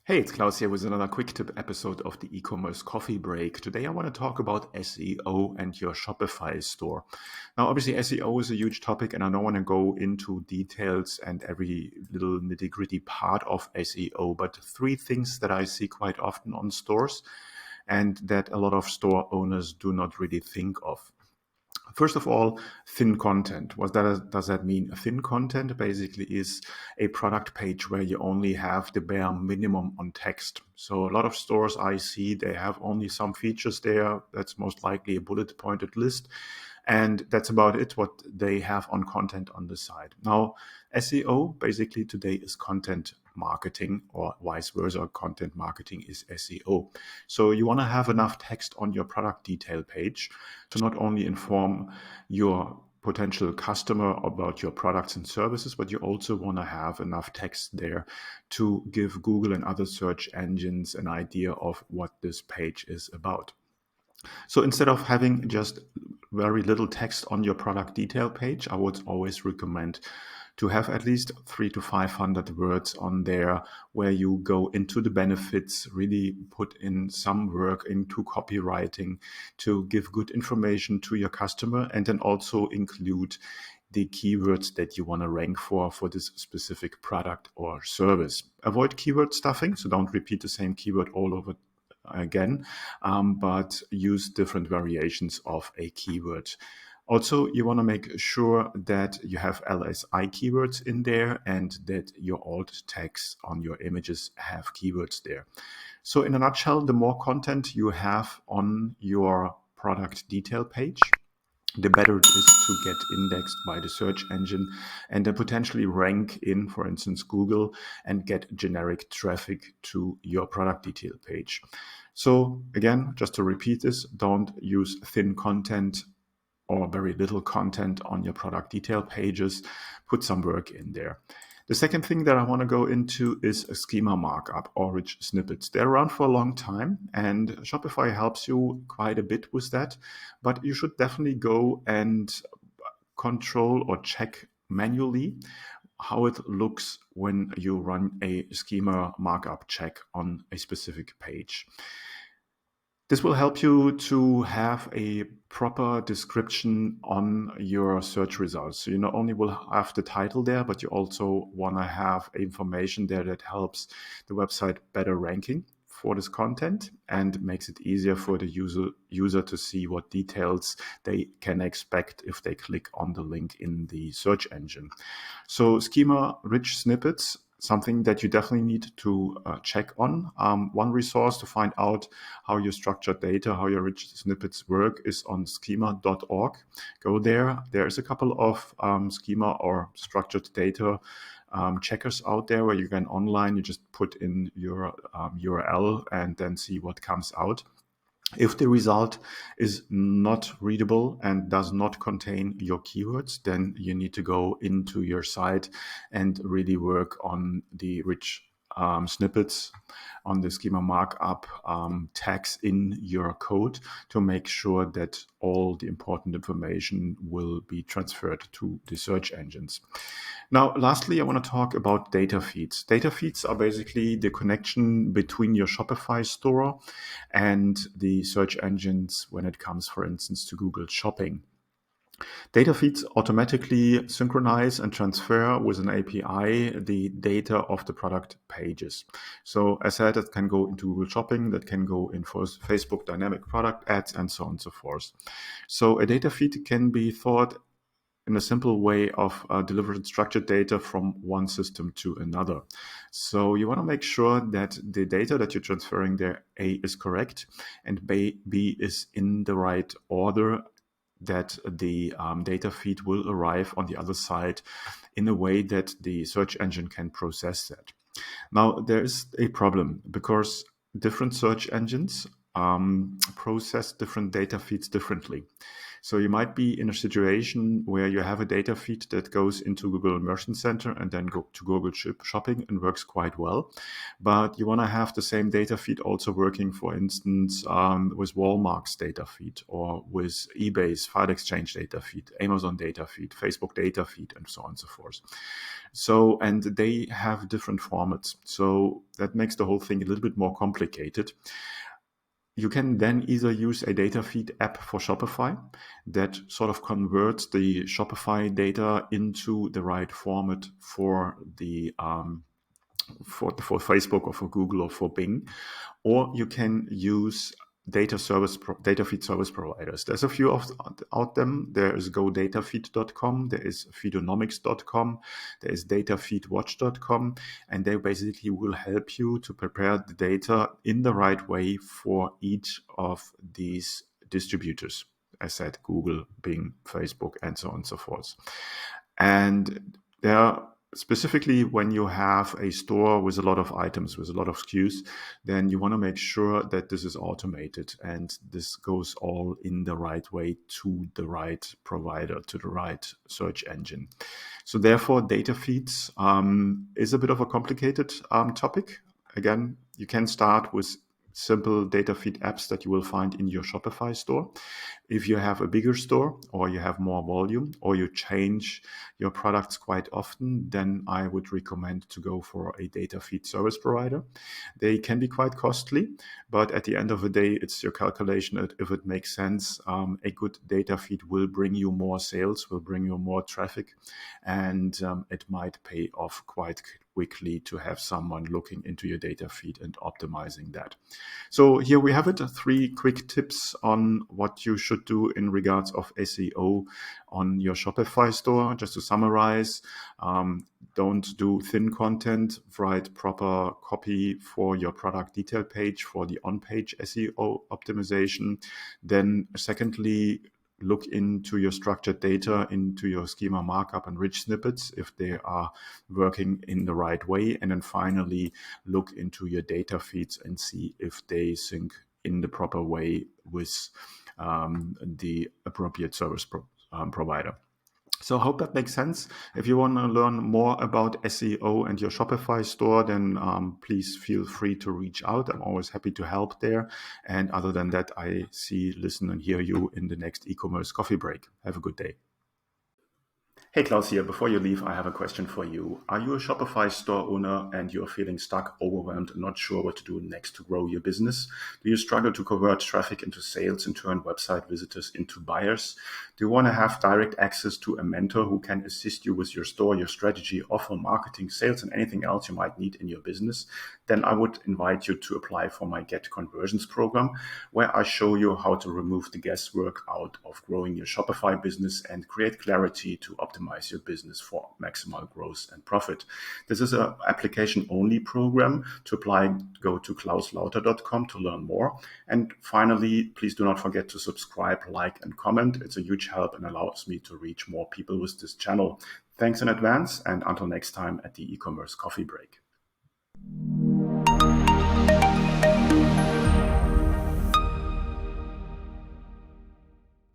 Hey, it's Klaus here with another quick tip episode of the e-commerce coffee break. Today I want to talk about SEO and your Shopify store. Now, obviously SEO is a huge topic and I don't want to go into details and every little nitty-gritty part of SEO, but three things that I see quite often on stores and that a lot of store owners do not really think of. First of all, thin content. Does that mean? Thin content basically is a product page where you only have the bare minimum on text. So a lot of stores I see, they have only some features there. That's most likely a bullet pointed list. And that's about it, what they have on content on the side. Now, SEO basically today is content marketing, or vice versa. Content marketing is SEO. So you want to have enough text on your product detail page to not only inform your potential customer about your products and services, but you also want to have enough text there to give Google and other search engines an idea of what this page is about. So instead of having just very little text on your product detail page, I would always recommend to have at least 300 to 500 words on there where you go into the benefits, really put in some work into copywriting to give good information to your customer, and then also include the keywords that you want to rank for this specific product or service. Avoid keyword stuffing, so don't repeat the same keyword all over again, but use different variations of a keyword. Also, you want to make sure that you have LSI keywords in there and that your alt tags on your images have keywords there. So in a nutshell, the more content you have on your product detail page, the better it is to get indexed by the search engine and then potentially rank in, for instance, Google and get generic traffic to your product detail page. So again, just to repeat this, don't use thin content or very little content on your product detail pages. Put some work in there. The second thing that I want to go into is a schema markup or rich snippets. They're around for a long time and Shopify helps you quite a bit with that, but you should definitely go and control or check manually how it looks when you run a schema markup check on a specific page. This will help you to have a proper description on your search results. So you not only will have the title there, but you also want to have information there that helps the website better ranking for this content and makes it easier for the user to see what details they can expect if they click on the link in the search engine. So schema-rich snippets, something that you definitely need to check on. One resource to find out how your structured data, how your rich snippets work is on schema.org. Go there. There's a couple of schema or structured data checkers out there where you can online, you just put in your URL and then see what comes out. If the result is not readable and does not contain your keywords, then you need to go into your site and really work on the rich snippets, on the schema markup tags in your code to make sure that all the important information will be transferred to the search engines. Now, lastly, I want to talk about data feeds. Data feeds are basically the connection between your Shopify store and the search engines when it comes, for instance, to Google Shopping. Data feeds automatically synchronize and transfer with an API the data of the product pages. So as said, that can go into Google Shopping, that can go in Facebook dynamic product ads, and so on and so forth. So a data feed can be thought in a simple way of delivering structured data from one system to another. So you want to make sure that the data that you're transferring there, A, is correct, and B is in the right order, that the data feed will arrive on the other side in a way that the search engine can process that. Now, there is a problem because different search engines process different data feeds differently. So you might be in a situation where you have a data feed that goes into Google Merchant Center and then go to Google Shopping and works quite well. But you want to have the same data feed also working, for instance, with Walmart's data feed or with eBay's file exchange data feed, Amazon data feed, Facebook data feed, and so on and so forth. So, and they have different formats. So that makes the whole thing a little bit more complicated. You can then either use a data feed app for Shopify that sort of converts the Shopify data into the right format for the for Facebook or for Google or for Bing, or you can use data feed service providers. There's a few out them. There is godatafeed.com, there is feedonomics.com, there is datafeedwatch.com, and they basically will help you to prepare the data in the right way for each of these distributors. I said Google, Bing, Facebook, and so on and so forth. And there, specifically when you have a store with a lot of items, with a lot of SKUs, then you want to make sure that this is automated and this goes all in the right way to the right provider, to the right search engine. So therefore, data feeds is a bit of a complicated topic. Again, you can start with simple data feed apps that you will find in your Shopify store. If you have a bigger store or you have more volume or you change your products quite often, then I would recommend to go for a data feed service provider. They can be quite costly, but at the end of the day, it's your calculation if it makes sense. A good data feed will bring you more sales, will bring you more traffic, and it might pay off quite quickly to have someone looking into your data feed and optimizing that. So here we have it, 3 quick tips on what you should do in regards of SEO on your Shopify store. Just to summarize, don't do thin content, write proper copy for your product detail page for the on-page SEO optimization. Then secondly, look into your structured data, into your schema markup and rich snippets if they are working in the right way. And then finally, look into your data feeds and see if they sync in the proper way with the appropriate service provider. So I hope that makes sense. If you want to learn more about SEO and your Shopify store, then please feel free to reach out. I'm always happy to help there. And other than that, I see, listen, and hear you in the next e-commerce coffee break. Have a good day. Hey, Klaus here. Before you leave, I have a question for you. Are you a Shopify store owner and you're feeling stuck, overwhelmed, and not sure what to do next to grow your business? Do you struggle to convert traffic into sales and turn website visitors into buyers? Do you want to have direct access to a mentor who can assist you with your store, your strategy, offer, marketing, sales, and anything else you might need in your business? Then I would invite you to apply for my Get Conversions program, where I show you how to remove the guesswork out of growing your Shopify business and create clarity to optimize your business for maximal growth and profit. This is an application-only program. To apply, go to klauslauter.com to learn more. And finally, please do not forget to subscribe, like, and comment. It's a huge help and allows me to reach more people with this channel. Thanks in advance, and until next time at the e-commerce coffee break.